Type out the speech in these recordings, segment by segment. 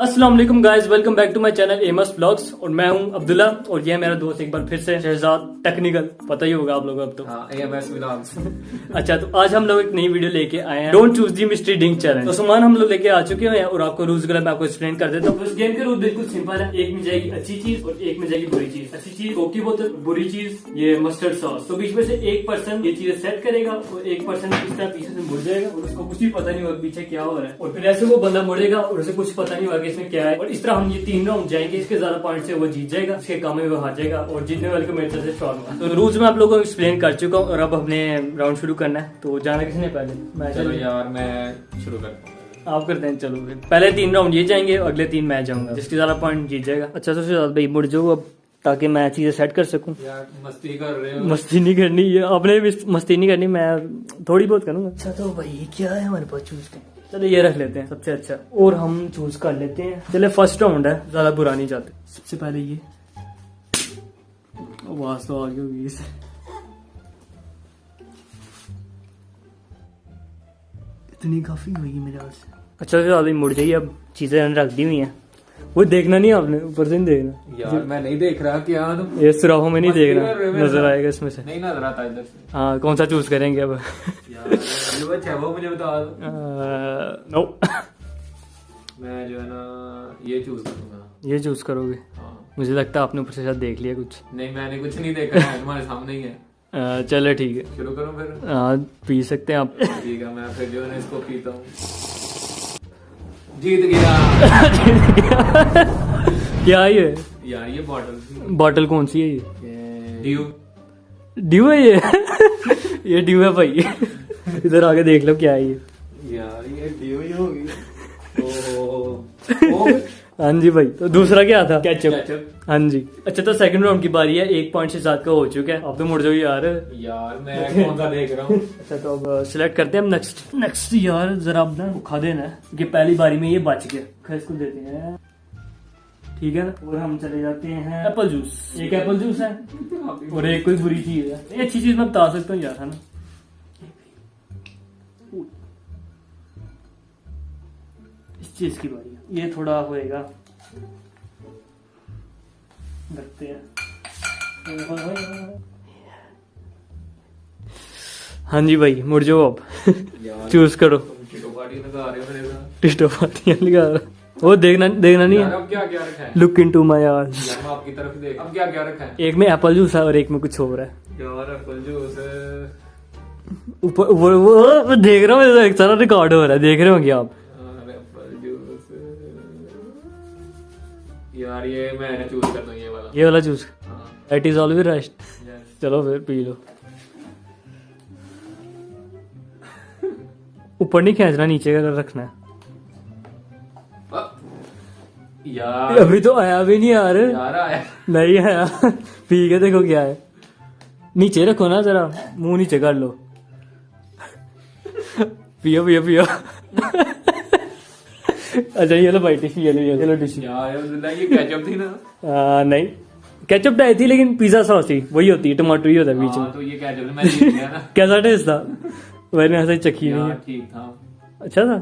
अस्सलाम वालेकुम guys, welcome back to my channel एमस व्लॉग्स। और मैं हूं अब्दुल्ला और ये है मेरा दोस्त एक बार फिर से शहजाद टेक्निकल, पता ही होगा आप लोगों को अब तो। MS vlogs. अच्छा, तो आज हम लोग एक नई वीडियो लेके आए हैं, don't choose the mystery drink challenge. तो सामान हम लोग लेके आ चुके हैं और आपको रूल्स वगैरह मैं आपको एक्सप्लेन कर देता हूँ। इस गेम के रूल बिल्कुल सिंपल है, एक में जाएगी अच्छी चीज और एक में जाएगी बुरी चीज। अच्छी चीज कोक की बोतल, बुरी चीज ये मस्टर्ड सॉस। तो बीच में से एक पर्सन ये चीजें सेट करेगा और एक पर्सन इस तरह पीछे से मुड़ जाएगा और उसको कुछ भी पता नहीं होगा पीछे क्या हो रहा है। और फिर ऐसे वो बंदा मुड़ेगा और उसे कुछ पता नहीं होगा कि इसमें क्या है। और इस तरह हम ये 3 राउंड जाएंगे, इसके ज्यादा पॉइंट से वो जीत जाएगा, इसके कम में वो हार जाएगा और जीतने वाले को मेरे तरफ से शॉर्ट। तो रूल्स मैं आप लोगों को एक्सप्लेन कर चुका हूँ और अब हमने राउंड शुरू करना है। तो जाना किसने पहले? चलो यार मैं शुरू करता हूँ। आप करते हैं, चलो फिर पहले 3 राउंड ये जाएंगे, अगले 3 मैं जाऊंगा, जिसके ज्यादा पॉइंट जीत जाएगा। अच्छा, तो शायद भाई मुड़ जाओ अब, ताकि मैं चीजें सेट कर सकूं। यार मस्ती कर रहे हो? मस्ती नहीं करनी है, आपने भी मस्ती नहीं करनी, मैं थोड़ी बहुत करूंगा। अच्छा, तो भाई क्या है हमारे पास चूज का? चलो ये रख लेते हैं सबसे अच्छा और हम चूज कर लेते हैं। चले फर्स्ट राउंड है, ज्यादा बुरा नहीं चाहते। सबसे पहले ये आवाज तो आ गई होगी इसे। इतनी काफी होगी मेरे हाथ से। अच्छा, तो ज्यादा मुड़ जाइए, अब चीजें रख दी हुई हैं, वो देखना नहीं आपने, ऊपर से नहीं देखना। यार मैं नहीं देख रहा, क्या तुम ये सुराहों में नहीं मस्ती देखना, कर रहे हो मेरे नजर साथ? आएगा इसमें से। नहीं नजर आता इधर से। हाँ, कौन सा चूज करेंगे अब? यार जो अच्छा है वो मुझे बता दो। नो, मैं जो है ना ये चूज करूंगा। ये चूज करोगे? हाँ। मुझे लगता है आपने ऊपर से शायद देख लिया कुछ। नहीं मैंने कुछ नहीं देखा है, तुम्हारे सामने ही है। चलो ठीक है, शुरू करूं फिर? हाँ पी सकते हैं आप। ठीक है, मैं फिर जो है ना इसको पीता हूँ। जीत गया। क्या ये? यार ये बॉटल बॉटल कौन सी है ये? ड्यू। ड्यू है ये? ये ड्यू है भाई। इधर आके देख लो क्या है ये। यार ये ड्यू ही होगी। ओह हाँ जी भाई, तो दूसरा क्या था? केचप। केचप। हाँ जी। अच्छा, तो सेकंड राउंड की बारी है, 1 पॉइंट से ज्यादा का हो चुका है। अब तो मुड़ जाओ यार। यार मैं कौन सा देख रहा हूँ? अच्छा, तो अब सिलेक्ट करते हैं हम नेक्स्ट यार, जरा अब ना खा देना है क्योंकि पहली बारी में ये बच गया। खैर इसको देते हैं, ठीक है ना। और हम चले जाते हैं एप्पल जूस। एक एप्पल जूस है और एक कोई बुरी चीज है। ये अच्छी चीज मैं बता सकता हूँ यार, है ना। इस चीज की बारी है, ये थोड़ा होएगा, रखते हैं। हाँ जी भाई, मुड़ जाओ अब। चूज करो। टिटो पार्टी लगा रहे हो मेरे साथ। टिस्टो पार्टियां लगा रहा। वो देखना नहीं यार है। अब क्या क्या रखा है? Look into my eyes. यार मैं आपकी तरफ देख। अब क्या क्या रखा है? एक में एप्पल जूस है और एक में कुछ और है। यार एप्पल जूस। ऊपर वो देख रहा हूँ, एक सारा रिकॉर्ड हो रहा है, देख रहे होंगे आप। Apple juice. यार ये मैंने चूज करना है, ये वाला। ये वाला जूस, हाँ। It is always right. Yes. चलो फिर पी लो। ऊपर नहीं खींचना, नीचे का रखना है। यार अभी तो आया भी नहीं यार। यार आया नहीं आया। पी के देखो क्या है। नीचे रखो ना, जरा मुंह नीचे कर लो। पियो पियो पियो। अच्छा, ये लो भाई टिश्यू, ये लो टिश्यू। यार ये केचप थी ना? नहीं, केचप डाई थी लेकिन पिज्जा सॉस थी, वही होती है, टमाटर ही होता है बीच हाँ, में। तो ये केचप थी, मैं जीत गया ना। कैसा टेस्ट था? मैंने ऐसा ही चखी नहीं यार है। ठीक था। अच्छा था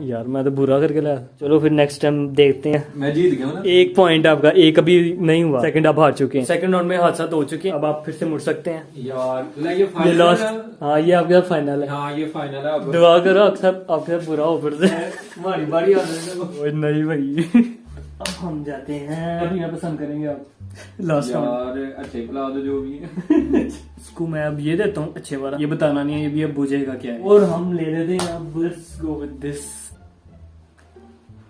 यार, मैं तो बुरा करके लाया। चलो फिर नेक्स्ट टाइम देखते हैं। मैं जीत गया हूं ना। 1 पॉइंट आपका, एक अभी नहीं हुआ, सेकंड आप हार चुके हैं। सेकंड राउंड में हादसा तो हो चुके हैं, अब आप फिर से मुड़ सकते हैं। यार ये ये फाइनल लास्ट, है। हाँ ये आपके साथ फाइनल है। हाँ ये फाइनल है। अब दुआ करो अक्सर आपके साथ बुरा हो फिर से। हमारी बारी आ रही है। ओए नहीं भाई। अब हम जाते हैं, अब यहाँ पसंद करेंगे आप लास्ट राउंड। यार अच्छे पिला दो जो भी है। इसको मैं अब ये देता हूँ अच्छे वाला, ये बताना नहीं है, ये भी अब बुझेगा क्या है। और हम ले लेते हैं अब, लेट्स गो विद दिस।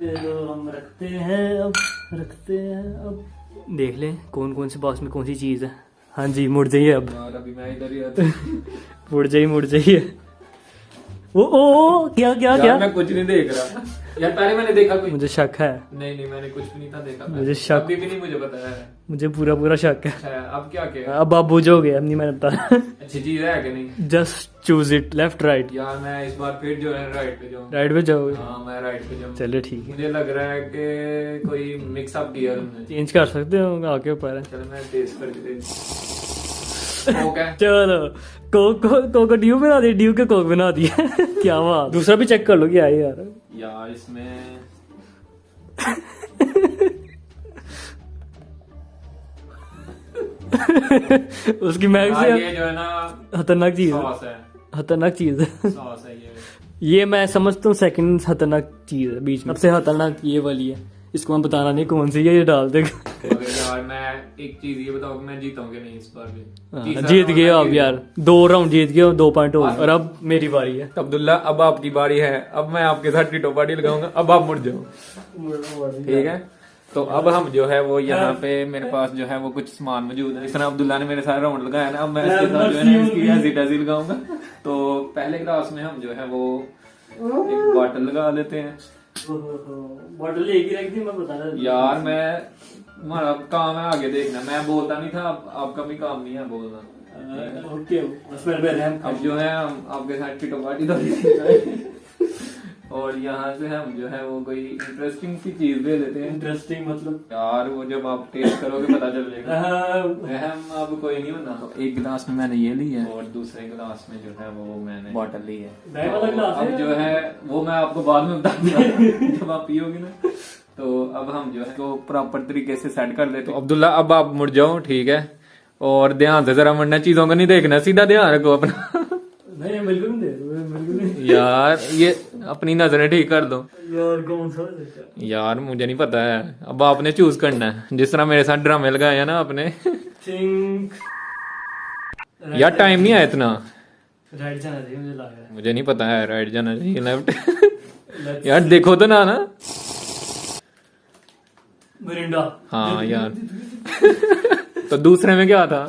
तो हम रखते हैं अब देख लें कौन कौन से बॉक्स में कौन सी चीज है। हाँ जी, मुड़ जाइए अब। यार अभी मैं इधर ही आता। मुड़ जाइए। ओ क्या क्या यार क्या? मैं कुछ नहीं देख रहा। यार पहले मैंने देखा कुछ। मुझे शक है, नहीं मैंने कुछ भी नहीं था देखा। मुझे शक- अभी भी नहीं मुझे पता है। मुझे पूरा शक है। अच्छा अब क्या क्या? अब आप बुझोगे, अब नहीं मैंने बताया। अच्छी चीज है कि नहीं? Just choose it, left right. यार मैं इस बार फिर जो है राइट पे जाऊँ। राइट पे जाओगे? हाँ मैं राइट पे जाऊँ। चलो ठीक है, मुझे लग रहा है कि कोई मिक्स अप किया तुमने। चेंज कर सकते हो आके ऊपर है। चलो मैं टेस्ट करके देख। ओके चलो कोक ड्यू बना दिया, ड्यू के कोक बना दिया। क्या बात। दूसरा भी चेक कर लो क्या है यार। यार इसमें उसकी महक यार से ये जो है ना खतरनाक चीज है, सॉस है, खतरनाक चीज है। सॉस है ये मैं समझता हूँ सेकंड खतरनाक चीज है बीच में, सबसे खतरनाक ये वाली है, इसको हम बताना नहीं कौन सी है, ये डाल देगा। मगर यार मैं एक चीज ये बताऊं कि मैं जीतूंगा नहीं इस बार भी। तीसरा जीत round गए मैं आप जीत यार, 2 राउंड जीत गए, 2 पॉइंट हो गए, और अब मेरी बारी है। अब्दुल्ला अब आपकी बारी है, अब मैं आपके साथ टिटो पार्टी लगाऊंगा, अब आप मुड़ जाओ ठीक है। तो अब हम जो है वो यहाँ पे मेरे पास जो है वो कुछ सामान मौजूद है, इस तरह अब्दुल्ला ने मेरे साथ राउंड लगाया ना, अब मैं इसके साथ जो है ना इसकी ऐसी टैसी लगाऊंगा। तो पहले ग्लास में हम जो है वो एक बॉटल लगा लेते हैं। बॉटल एक ही रख दी, मैं बता रहा यार मैं हमारा काम है आगे देखना, मैं बोलता नहीं था, आपका भी काम नहीं है बोलना। ओके, उसमें रहम अब जो है हम आपके साथ टिटो पार्टी तो और यहाँ से हम जो है वो कोई इंटरेस्टिंग सी चीज ले लेते हैं। इंटरेस्टिंग मतलब यार वो जब आप टेस्ट करोगे पता चलेगा। हम अब कोई नहीं होना। तो एक गिलास में मैंने ये ली है और दूसरे गिलास में जो है वो मैंने बॉटल ली है। तो अब जो है वो मैं आपको बाद में बताऊंगा जब आप पियोगे ना। तो अब हम जो है तो प्रॉपर तरीके से सेट कर लेते हैं। तो अब्दुल्ला अब आप मुड़ जाओ ठीक है, और ध्यान से जरा मुड़ना, चीजों को नहीं देखना, सीधा ध्यान रखो अपना। नहीं बिल्कुल नहीं, बिल्कुल नहीं यार ये अपनी नजरें ठीक कर दो यार, कौन सा यार, मुझे नहीं पता है, अब आपने चूज करना है, जिस तरह मेरे साथ ड्रामे लगाए हैं ना आपने। थिंक यार टाइम नहीं है इतना, राइट जाना चाहिए, मुझे लग रहा मुझे नहीं पता है, राइट जाना चाहिए लेफ्ट। यार देखो तो ना मिरिंडा। हाँ यार तो दूसरे में क्या था?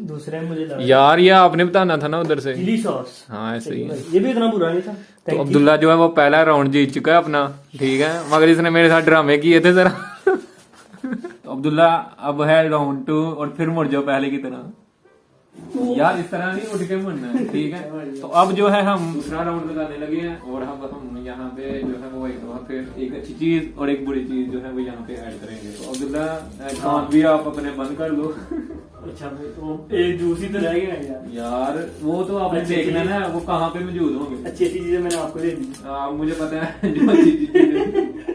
दूसरे में मुझे लगा यार ये आपने बताना था ना उधर से। Chilli sauce. हाँ ऐसे ही। ये भी इतना बुरा नहीं था। तो अब्दुल्ला जो है वो पहला राउंड जीत चुका है अपना, ठीक है, मगर इसने मेरे साथ ड्रामे किए थे जरा। तो अब्दुल्ला अब है राउंड 2 और फिर मुड़ जाओ पहले की तरह। यार इस तरह नहीं उठ के मुड़ना है, ठीक है। तो अब जो है हम दूसरा राउंड लगाने लगे हैं और हम यहाँ पे जो है वो फिर एक अच्छी चीज और एक बुरी चीज जो है वो यहाँ पे ऐड करेंगे। तो अब्दुल्ला कान भी आप अपने बंद कर लो। अच्छा तो एक दूसरी तो रहेगी ना यार वो तो आपने देखना ना वो कहाँ पे मौजूद होंगे। अच्छी अच्छी चीजें मैंने आपको दे दी। मुझे पता है जो अच्छी चीजें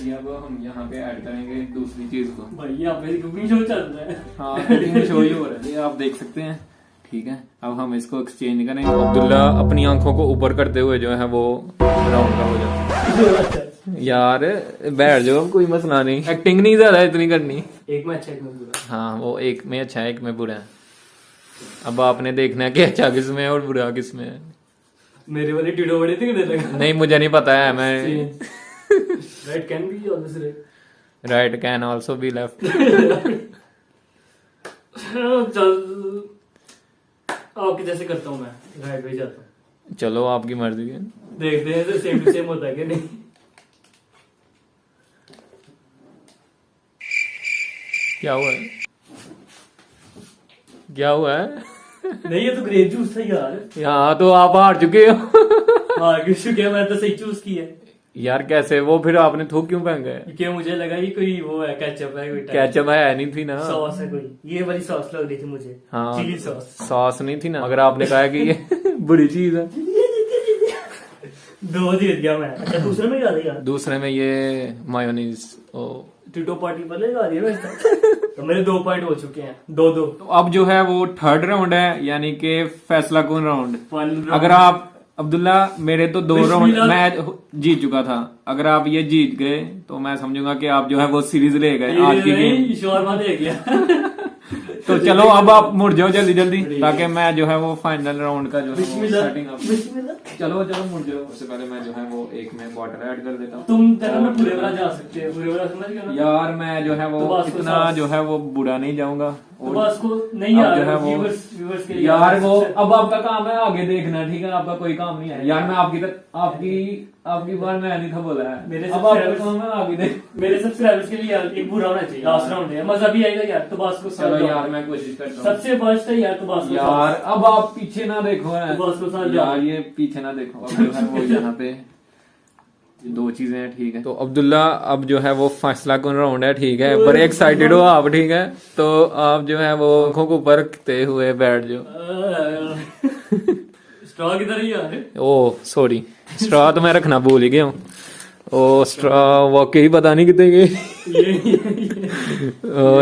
ये अब हम यहाँ पे ऐड करेंगे दूसरी चीज को। भाई यहाँ पे कुकिंग शो चल रहा है। हाँ कुकिंग शो ही हो रहा है, ये आप देख सकते हैं, ठीक है। अब हम इसको एक्सचेंज करेंगे। अब्दुल्ला अपनी आंखों को ऊपर करते हुए जो है वो राउंड का हो जाता है। यार बैठ जाओ, कोई मसला नहीं, एक्टिंग नहीं ज्यादा इतनी करनी। एक में अच्छा एक में बुरा। हाँ वो एक में अच्छा है एक में बुरा है। अब आपने देखना है कि अच्छा किस में है और बुरा किस में है। मेरे वाले टीडो बड़े थे कि लगा नहीं मुझे नहीं पता है, मैं right can be always right can also be left. चल आपके जैसे करता हूँ मैं, राइट वे जाता हूँ। चलो आपकी मर्जी है, देखते हैं सेम टू सेम होता है कि नहीं। क्या हुआ है? क्या हुआ है? नहीं ये तो ग्रेप जूस था यार। यहाँ तो आप हार चुके हो। हाँ क्यों, मैं तो सही चूज की है यार कैसे? वो फिर आपने थूक क्यों फेंका है? क्यों मुझे लगा ये कोई वो है, केचप है, कोई कैचअप है नहीं थी ना, सॉस है कोई, ये वाली सॉस लग रही थी मुझे। हाँ चिली सॉस। सॉस नहीं थी ना, मगर आपने कहा कि ये बुरी चीज है। 2 जीत गया मैं। अच्छा दूसरे में क्या था? दूसरे में ये मायोनीज। ओ टिटो पार्टी पर लगा रही है। तो मेरे 2 पॉइंट हो चुके हैं, 2-2। तो अब जो है वो थर्ड राउंड है, यानी कि फैसला कौन राउंड। अगर आप अब्दुल्ला मेरे तो 2 राउंड मैं जीत चुका था, अगर आप ये जीत गए तो मैं समझूंगा कि आप जो है वो सीरीज ले गए आज की गेम। शोरमा दे गया। तो चलो अब आप मुड़ जाओ जल्दी जल्दी, ताकि मैं जो है वो फाइनल राउंड का जो है सेटिंग अप। चलो चलो मुड़ जाओ। उससे पहले मैं जो है वो एक में बॉटल ऐड कर देता हूँ। तुम तेरा में पूरे वाला जा सकते हो, पूरे वाला समझ गए ना? यार मैं जो है वो इतना जो है वो बुरा नहीं जाऊंगा। तो बस को नहीं अब यार, जो है वो व्यूअर्स के लिए यार वो अब आपका काम है आगे देखना, ठीक है, आपका कोई काम नहीं है यार। मैं आपकी बार मैं नहीं था बोला है, मेरे अब आपका काम है आगे देख। मेरे सब्सक्राइबर्स के लिए यार एक बुरा होना चाहिए, लास्ट राउंड है, मजा भी आएगा यार। तो बस को चलो यार मैं कोशिश करता हूँ। सबसे फर्स्ट है यार, तो बस को यार अब आप पीछे ना देखो है, तो बस को साथ यार ये पीछे ना देखो। अब जो है वो यहाँ पे 2 चीजें हैं, ठीक है। तो अब्दुल्ला अब जो है वो फैसला कौन राउंड है, ठीक है, बड़े एक्साइटेड हो आप, ठीक है। तो आप जो है वो आंखों को ऊपर रखते हुए बैठ जाओ। स्ट्रॉ किधर है यार? ओ सॉरी, स्ट्रॉ तो मैं रखना भूल ही गया हूँ। ओ स्ट्रा वाकई पता नहीं कितने गए।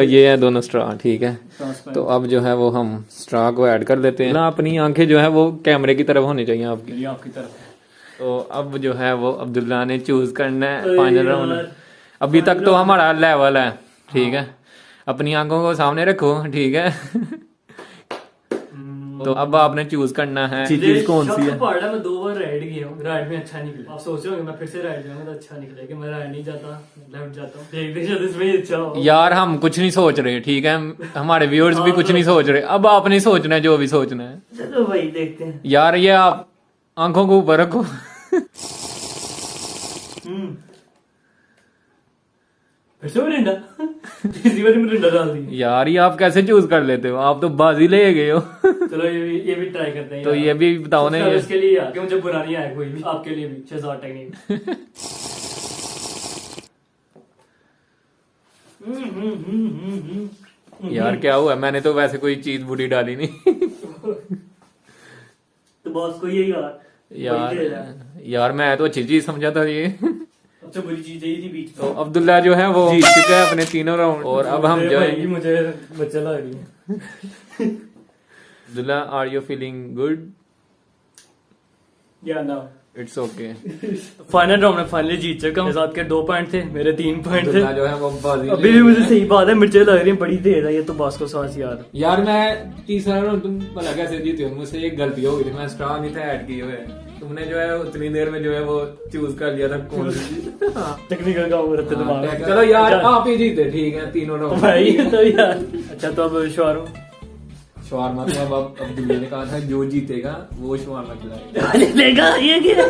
ये है दोनों स्ट्रा, ठीक है। तो अब जो है वो हम स्ट्रा को ऐड कर देते हैं ना। अपनी आंखें जो है वो कैमरे की तरफ होनी चाहिए आपकी, आपकी तरफ। तो अब जो है वो अब्दुल्ला ने चूज करना है फाइनल राउंड। अभी तक तो हमारा लेवल है, ठीक है। अपनी आंखों को सामने रखो, ठीक है। तो अब आपने चूज करना है चीज कौन सी है। मैं 2 बार राइड गया हूँ, राइड में अच्छा निकला। आप सोच रहे हो मैं फिर से राइड जाऊंगा तो अच्छा निकलेगा कि मैं राइड नहीं जाता, लेफ्ट जाता हूँ। देखते शायद इसमें अच्छा हो। यार हम कुछ नहीं सोच रहे, ठीक है। हमारे व्यूअर्स भी कुछ नहीं सोच रहे। अब आपने सोचना है जो भी सोचना है। चलो भाई देखते हैं। यार ये आप आंखों को ऊपर रखो। फिर से मिरिंडा। इसी बार मिरिंडा डाल दी। यार ये आप कैसे चूज कर लेते हो, आप तो बाजी ले गए हो। चलो ये भी ट्राई करते हैं। तो ये भी बताओ ना, ये इसके लिए यार कि मुझे बुरा नहीं आया कोई भी, आपके लिए भी शहजाद टेक्निक। यार क्या हुआ, मैंने तो वैसे कोई चीज बुरी डाली नहीं। तो बॉस को ये यार मैं तो अच्छी चीज समझा था ये। सबसे बुरी चीज यही थी बीच में। तो अब्दुल्ला जो है वो जीत चुका है अपने तीनों राउंड। और अब हम जो है मुझे बच्चा लग रही है। Abdullah, are you feeling good? या ना, इट्स ओके। फाइनल राउंड में फाइनली जीत चुका हूँ। साथ के 2 पॉइंट थे, मेरे 3 पॉइंट थे। जो है वो बाजी अभी भी मुझे सही बात है, मिर्चें लग रही हैं बड़ी तेज है। ये तो बॉस को सांस यार मैं तीसरा राउंड तुम भला कैसे जीते हो? मुझसे एक गलती हो गई थी, मैं स्ट्रा नहीं था ऐड किए हुए। तुमने जो है उतनी देर में जो है वो चूज कर लिया था कौन सी। टेक्निकल का वो रहता दिमाग। चलो यार आप ही जीते, ठीक है, तीनों राउंड भाई। तो यार अच्छा, तो अब श्योर हो? शवार मतलब अब अब्दुल्ला ने कहा था जो जीतेगा वो शवारमा खिलाएगा। ये क्या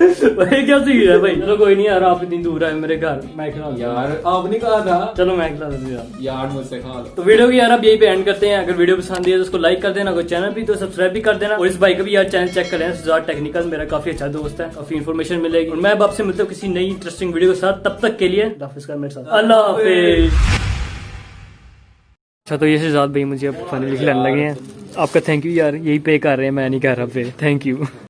भाई, क्या सही है भाई। चलो कोई नहीं यार, आप इतनी दूर आए मेरे घर, मैं खिला दूं। यार आपने कहा था। चलो मैं खिला दूं यार मुझसे खा लो। तो वीडियो की यार आप यही पे एंड करते हैं। अगर वीडियो पसंद है तो उसको लाइक कर देना, अगर चैनल भी तो सब्सक्राइब भी कर देना। और इस भाई का भी यार चैनल चेक कर लेना, शहजाद टेक्निकल, मेरा काफी अच्छा दोस्त है, काफी इन्फॉर्मेशन मिलेगी। और मैं अब आपसे मिलता हूँ किसी नई इंटरेस्टिंग वीडियो के साथ। तब तक के लिए हाफिज का मेरे साथ, अल्लाह हाफिज। अच्छा, तो ये शहजाद भाई मुझे अब फाइनली खिलाने लगे हैं। आपका थैंक यू यार, यही पे कर रहे हैं, मैं नहीं कर रहा पे। Thank you.